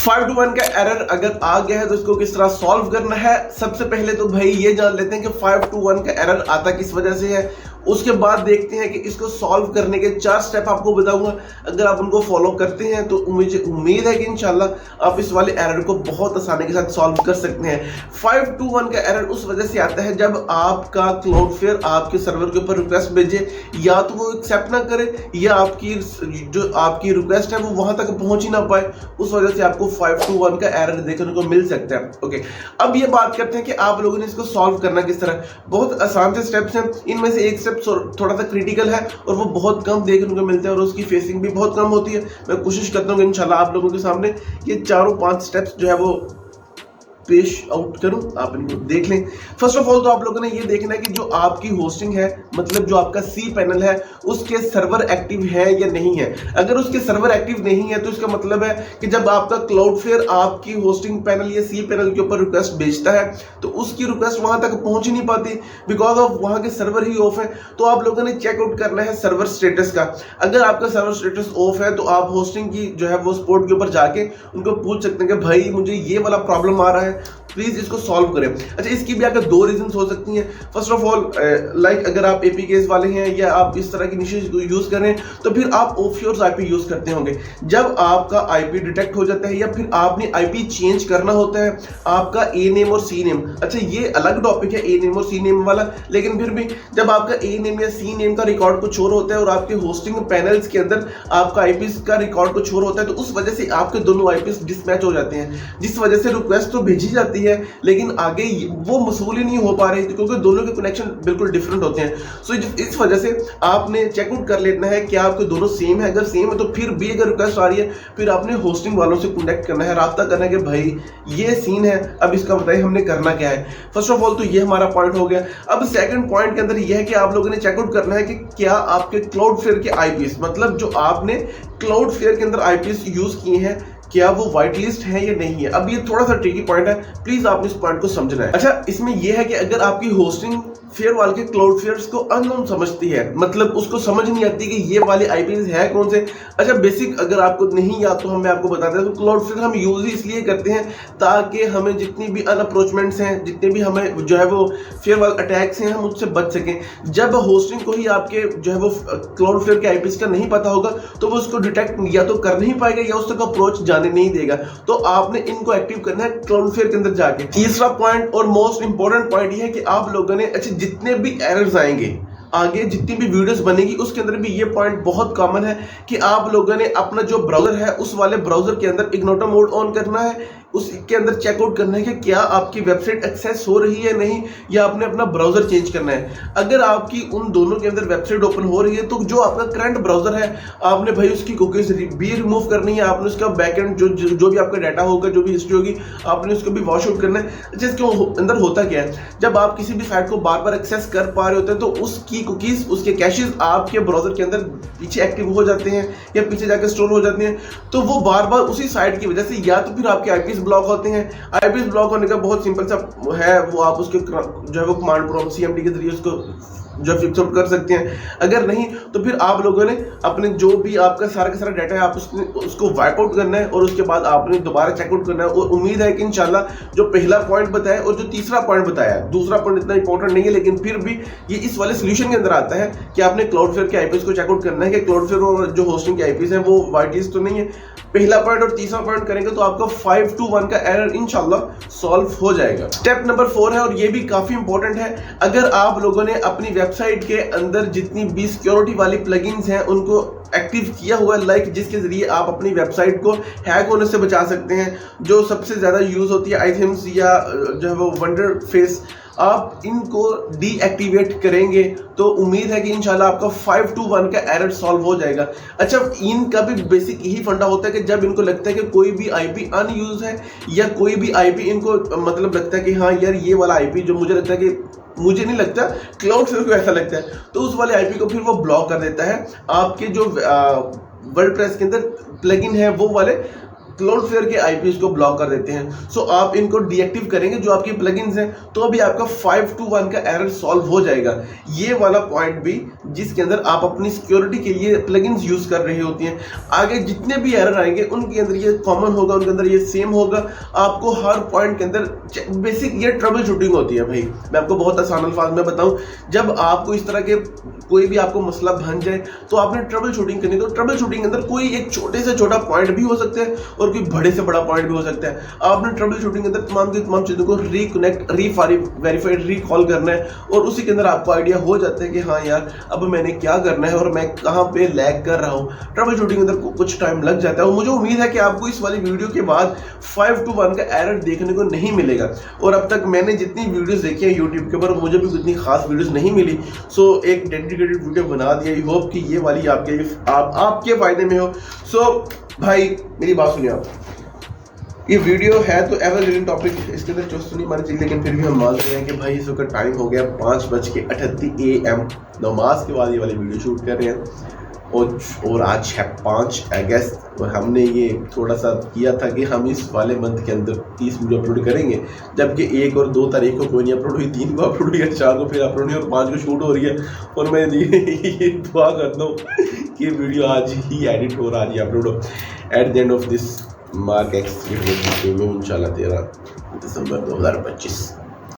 521 का एरर अगर आ गया है तो इसको किस तरह सॉल्व करना है। सबसे पहले तो भाई ये जान लेते हैं कि 521 का एरर आता किस वजह से है। उसके बाद देखते हैं कि इसको सॉल्व करने के 4 स्टेप आपको बताऊंगा। अगर आप उनको फॉलो करते हैं तो मुझे उम्मीद है कि इंशाल्लाह आप इस वाले एरर को बहुत आसानी के साथ सॉल्व कर सकते हैं। 521 का एरर उस वजह से आता है जब आपका क्लाउडफ्लेयर आपके सर्वर के ऊपर रिक्वेस्ट भेजे, या तो वो एक्सेप्ट ना करे या आपकी जो आपकी रिक्वेस्ट है वो वहां तक पहुंच ही ना पाए। उस वजह से आपको 521 का एरर देखने को मिल सकता है। ओके, अब ये बात करते हैं कि आप लोगों ने इसको सॉल्व करना किस तरह। बहुत आसान से स्टेप्स हैं, इनमें से एक स्टेप थोड़ा सा क्रिटिकल है और वो बहुत कम देखने को मिलते हैं और उसकी फेसिंग भी बहुत कम होती है। मैं कोशिश करता हूँ कि इंशाल्लाह आप लोगों के सामने ये 4-5 स्टेप्स जो है वो पेश आउट करूं, आप इनको देख लें। फर्स्ट ऑफ ऑल तो आप लोगों ने ये देखना है कि जो आपकी होस्टिंग है, मतलब जो आपका सी पैनल है, उसके सर्वर एक्टिव है या नहीं है। अगर उसके सर्वर एक्टिव नहीं है तो इसका मतलब है कि जब आपका क्लाउडफ्लेयर आपकी होस्टिंग पैनल या सी पैनल के ऊपर रिक्वेस्ट भेजता है तो उसकी रिक्वेस्ट वहां तक पहुंच ही नहीं पाती, बिकॉज ऑफ वहां के सर्वर ही ऑफ है। तो आप लोगों ने चेकआउट करना है सर्वर स्टेटस का। अगर आपका सर्वर स्टेटस ऑफ है तो आप होस्टिंग की जो है वो सपोर्ट के ऊपर जाके उनको पूछ सकते हैं कि भाई मुझे ये वाला प्रॉब्लम आ रहा है, प्लीज इसको सॉल्व करें। अच्छा, इसकी भी अगर 2 रीजंस हो सकती हैं। फर्स्ट ऑफ ऑल लाइक अगर आप एपीकेस वाले हैं या आप इस तरह की निशेष यूज कर रहे हैं तो फिर आप ऑफशोर आईपी यूज करते होंगे। जब आपका आईपी डिटेक्ट हो जाता है या फिर आपने आईपी चेंज करना होता है, आपका ए नेम और सी नेम, अच्छा ये अलग टॉपिक है ए नेम और सी नेम वाला, लेकिन फिर भी जब आपका ए नेम या सी नेम का रिकॉर्ड कुछ और होता है और आपके होस्टिंग पैनल्स के अंदर आपका आईपी का रिकॉर्ड कुछ और होता है, तो उस वजह से आपके दोनों आईपी डिसमैच हो जाते हैं, जिस वजह से रिक्वेस्ट तो भेजी जाती है लेकिन आगे वो मसूल ही नहीं हो पा रही क्योंकि दोनों के कनेक्शन बिल्कुल डिफरेंट होते हैं। सो इस वजह से आपने चेकआउट कर लेना है कि आपके दोनों सेम है। अगर सेम है तो फिर भी अगर रिक्वेस्ट आ रही है फिर आपने होस्टिंग वालों से कनेक्ट करना है, राब्ता करना है कि भाई ये सीन है, अब इसका बताइए हमने करना क्या है। फर्स्ट ऑफ ऑल तो ये हमारा पॉइंट हो गया। अब सेकंड पॉइंट के अंदर ये है कि आप लोगों ने चेकआउट करना है कि क्या आपके क्लाउडफ्लेयर के आईपीएस, मतलब जो आपने क्लाउडफ्लेयर के अंदर आईपीएस यूज किए हैं, क्या वो व्हाइट लिस्ट है या नहीं है। अब ये थोड़ा सा ट्रिकी पॉइंट है, प्लीज आपने इस पॉइंट को समझना है। अच्छा, इसमें यह है कि अगर आपकी होस्टिंग फेयर वाल के क्लाउडफ्लेयर्स को अननोन समझती है, मतलब उसको समझ नहीं आती कि ये वाले आईपीएस है कौन से। अच्छा, बेसिक अगर आपको नहीं याद तो हम मैं आपको बताते हैं, तो क्लाउडफ्लेयर हम यूज ही इसलिए करते हैं ताकि हमें जितनी भी अनअप्रोचमेंट्स हैं, जितने भी हमें जो है वो फेयर वाल अटैक्स हैं, हम उससे बच सकें। जब होस्टिंग को ही आपके जो है वो क्लाउडफ्लेयर के आईपीएस का नहीं पता होगा तो वो उसको डिटेक्ट या तो कर नहीं पाएगा या उस तक अप्रोच जाने नहीं देगा। तो आपने इनको एक्टिव करना है क्लाउडफ्लेयर के अंदर जाके। तीसरा पॉइंट और मोस्ट इंपॉर्टेंट पॉइंट ये है कि आप लोगों ने, अच्छा जितने भी एरर्स आएंगे आगे, जितनी भी वीडियोस बनेगी उसके अंदर भी ये पॉइंट बहुत कॉमन है कि आप लोगों ने अपना जो ब्राउजर है उस वाले ब्राउजर के अंदर इग्नोटा मोड ऑन करना है, उसके अंदर चेकआउट करना है कि क्या आपकी वेबसाइट एक्सेस हो रही है नहीं, या आपने अपना ब्राउजर चेंज करना है। अगर आपकी उन दोनों के अंदर वेबसाइट ओपन हो रही है तो जो आपका करंट ब्राउजर है आपने भाई उसकी कुकीज भी रिमूव करनी है, आपने उसका बैकएंड जो भी आपका डाटा होगा, जो भी हिस्ट्री होगी, आपने उसको भी वॉश आउट करना है। जिसके अंदर होता क्या है, जब आप किसी भी साइट को बार बार एक्सेस कर पा रहे होते हैं तो उसकी कुकीज, उसके कैशेस आपके ब्राउजर के अंदर पीछे एक्टिव हो जाते हैं या पीछे जाकर स्टोर हो जाते हैं। तो वो बार बार उसी साइट की वजह से या तो फिर आपके आईपीएस ब्लॉक होते हैं। आईपीएस ब्लॉक होने का बहुत सिंपल सा है, वो आप उसके जो है वो कमांड प्रॉम्प्ट सीएमडी के जरिए उसको जो फिक्स आउट कर सकते हैं। अगर नहीं तो फिर आप लोगों ने अपने जो भी आपका सारा का सारा डाटा है आप उसको वाइप आउट करना है और उसके बाद आपने दोबारा चेकआउट करना है। और उम्मीद है कि इंशाल्लाह जो पहला पॉइंट बताया और जो तीसरा पॉइंट बताया, दूसरा पॉइंट इतना इंपॉर्टेंट नहीं है लेकिन फिर भी ये इस वाले सोल्यूशन के अंदर आता है कि आपने क्लाउडफ्लेयर के आईपीएस को चेकआउट करना है कि क्लाउडफ्लेयर और जो होस्टिंग के आईपीएस है वो व्हाइट लिस्ट तो नहीं है। पहला पॉइंट और तीसरा पॉइंट करेंगे तो आपका 521 का एरर इंशाल्लाह सॉल्व हो जाएगा। स्टेप नंबर 4 है और ये भी काफी इंपॉर्टेंट है। अगर आप लोगों ने अपनी वेबसाइट के अंदर जितनी भी सिक्योरिटी वाली प्लगइन्स हैं उनको एक्टिव किया हुआ है, लाइक जिसके जरिए आप अपनी वेबसाइट को हैक होने से बचा सकते हैं, जो सबसे ज्यादा यूज होती है आईथेम्स या जो है वो वंडर फेस, आप इनको डीएक्टिवेट करेंगे तो उम्मीद है कि इंशाल्लाह आपका 521 का एरर सॉल्व हो जाएगा। अच्छा, इनका भी बेसिक यही फंडा होता है कि जब इनको लगता है कि कोई भी आईपी अनयूज है या कोई भी आईपी इनको मतलब लगता है कि हाँ यार ये वाला आईपी जो मुझे लगता है कि, मुझे नहीं लगता, क्लाउडफ्लेयर को ऐसा लगता है, तो उस वाले आईपी को फिर वो ब्लॉक कर देता है। आपके जो वर्डप्रेस के अंदर प्लगइन है वो वाले क्लाउडफ्लेयर के आईपीज को ब्लॉक कर देते हैं। सो आप इनको डीएक्टिव करेंगे जो आपके प्लगइन्स हैं, तो अभी आपका 521 का एरर सॉल्व हो जाएगा। ये वाला पॉइंट भी जिसके अंदर आप अपनी सिक्योरिटी के लिए प्लगइन्स यूज कर रही होती हैं, आगे जितने भी एरर आएंगे उनके अंदर ये कॉमन होगा, उनके अंदर ये सेम होगा। आपको हर पॉइंट के अंदर बेसिक ये ट्रबल शूटिंग होती है भाई। मैं आपको बहुत आसान अल्फाज में बताऊं, जब आपको इस तरह के कोई भी आपको मसला बन जाए तो आपने ट्रबल शूटिंग करनी, तो ट्रबल शूटिंग के अंदर कोई एक छोटे से छोटा पॉइंट भी हो सकता है और कोई बड़े से बड़ा पॉइंट भी हो सकता है। आपने ट्रबल शूटिंग के अंदर तमाम की तमाम चीज़ों को रिकनेक्ट, वेरीफाइड, रिकॉल करना है और उसी के अंदर आपको आइडिया हो जाता है कि हाँ यार अब मैंने क्या करना है और मैं कहाँ पे लैग कर रहा हूँ। ट्रबल शूटिंग के अंदर कुछ टाइम लग जाता है और मुझे उम्मीद है कि आपको इस वाली वीडियो के बाद 521 का एरर देखने को नहीं मिलेगा। और अब तक मैंने जितनी वीडियोस देखी है यूट्यूब के ऊपर, मुझे भी इतनी खास वीडियोस नहीं मिली। सो एक डेडिकेटेड वीडियो बना दिया। आई होप कि ये वाली आपके फायदे में हो। सो भाई मेरी बात सुनिए आप, ये वीडियो है तो एवरग्रीन टॉपिक, इसके अंदर चुस्त नहीं माननी चाहिए, लेकिन फिर भी हम मान रहे हैं कि भाई इस वक्त टाइम हो गया 5:38 AM, नमाज के बाद ये वाली वीडियो शूट कर रहे हैं। और आज है 5 अगस्त और हमने ये थोड़ा सा किया था कि हम इस वाले मंथ के अंदर 30 वीडियो अपलोड करेंगे, जबकि 1 और 2 तारीख को कोई नहीं अपलोड हुई, 3 को अपलोड हुई, 4 को फिर अपलोड हुई और 5 को शूट हो रही है। और मैं ये दुआ करता हूँ कि वीडियो आज ही एडिट हो रहा, आज ही अपलोड हो। At the end of this mark x इंशाल्लाह 13 दिसंबर 2025।